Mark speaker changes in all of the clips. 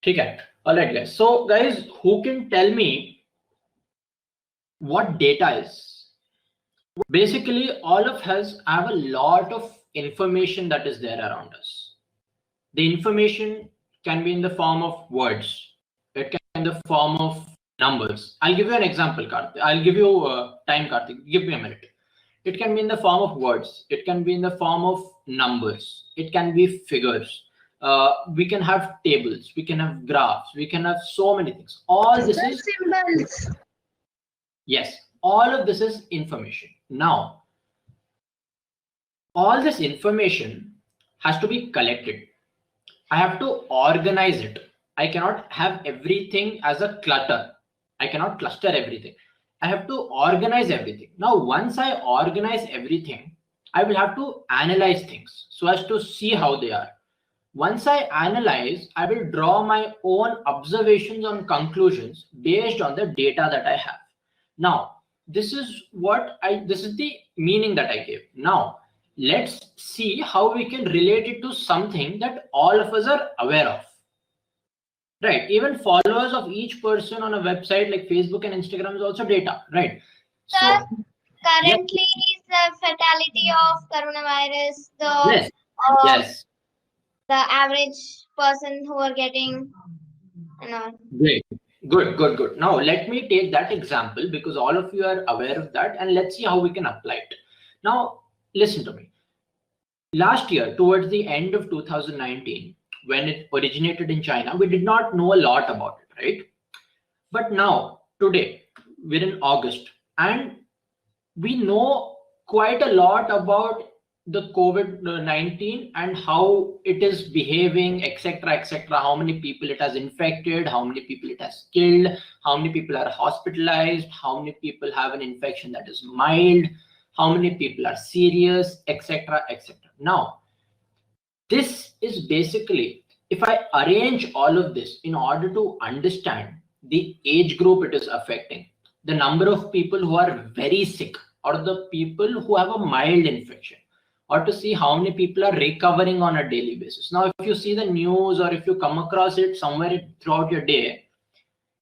Speaker 1: ठीक है. All right, guys. So, guys, who can tell me what data is? Basically, all of us have a lot of information that is there around us. The information can be in the form of words. It can be in the form of numbers. I'll give you an example, Karthik. I'll give you time, Karthik. Give me a minute. It can be in the form of words. It can be in the form of numbers. It can be figures. We can have tables. We can have graphs. We can have so many things. All this is
Speaker 2: symbols.
Speaker 1: Yes, all of this is information. Now, all this information has to be collected. I have to organize it. I cannot have everything as a clutter. I cannot cluster everything. I have to organize everything. Now, once I organize everything, I will have to analyze things so as to see how they are. Once I analyze, I will draw my own observations and conclusions based on the data that I have. Now, this is the meaning that I gave. Now, let's see how we can relate it to something that all of us are aware of. Right? Even followers of each person on a website like Facebook and Instagram is also data, right?
Speaker 2: Sir, currently the fatality of coronavirus,
Speaker 1: Yes.
Speaker 2: The average person who are getting,
Speaker 1: Great. Good. Now let me take that example because all of you are aware of that, and let's see how we can apply it. Now, listen to me. Last year, towards the end of 2019, when it originated in China, we did not know a lot about it, right? But now, today, we're in August, and we know quite a lot about the COVID-19 and how it is behaving, etc., how many people it has infected, how many people it has killed, how many people are hospitalized, how many people have an infection that is mild, how many people are serious, etc. Now, this is basically, if I arrange all of this in order to understand the age group it is affecting, the number of people who are very sick, or the people who have a mild infection, or to see how many people are recovering on a daily basis. Now, if you see the news or if you come across it somewhere throughout your day,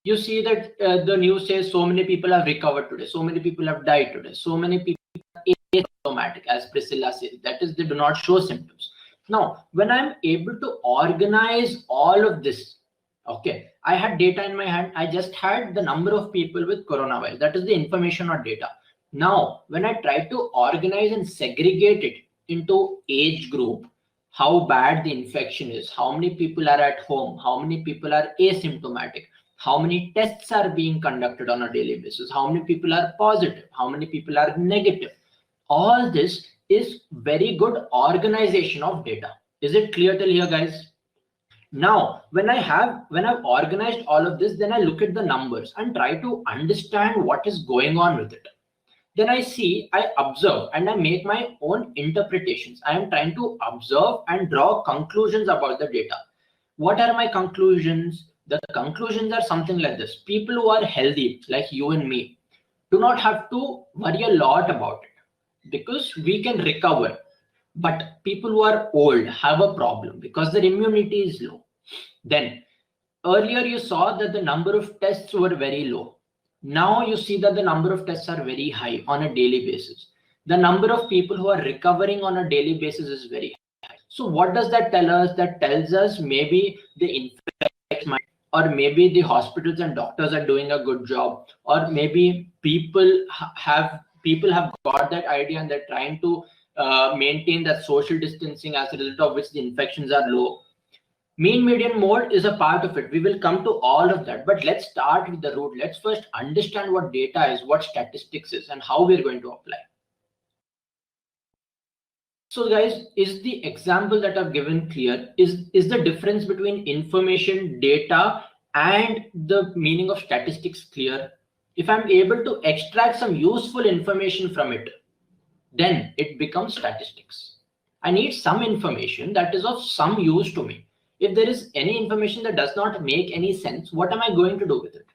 Speaker 1: you see that the news says so many people have recovered today, so many people have died today, so many people are asymptomatic, as Priscilla says, that is, they do not show symptoms. Now, when I'm able to organize all of this, okay, I had data in my hand. I just had the number of people with coronavirus. That is the information or data. Now, when I try to organize and segregate it into age group, how bad the infection is, how many people are at home, how many people are asymptomatic, how many tests are being conducted on a daily basis, how many people are positive, how many people are negative. All this is very good organization of data. Is it clear till here, guys? Now, when I've organized all of this, then I look at the numbers and try to understand what is going on with it. Then I observe and I make my own interpretations. I am trying to observe and draw conclusions about the data. What are my conclusions? The conclusions are something like this. People who are healthy, like you and me, do not have to worry a lot about it because we can recover. But people who are old have a problem because their immunity is low. Then earlier you saw that the number of tests were very low. Now you see that the number of tests are very high on a daily basis. The number of people who are recovering on a daily basis is very high. So what does that tell us? That tells us maybe the infection, or maybe the hospitals and doctors are doing a good job, or maybe people have got that idea and they're trying to maintain that social distancing, as a result of which the infections are low. Mean median mode is a part of it. We will come to all of that, but let's start with the root. Let's first understand what data is, what statistics is, and how we're going to apply. So guys, is the example that I've given clear? Is the difference between information, data, and the meaning of statistics clear? If I'm able to extract some useful information from it, then it becomes statistics. I need some information that is of some use to me. If there is any information that does not make any sense, what am I going to do with it?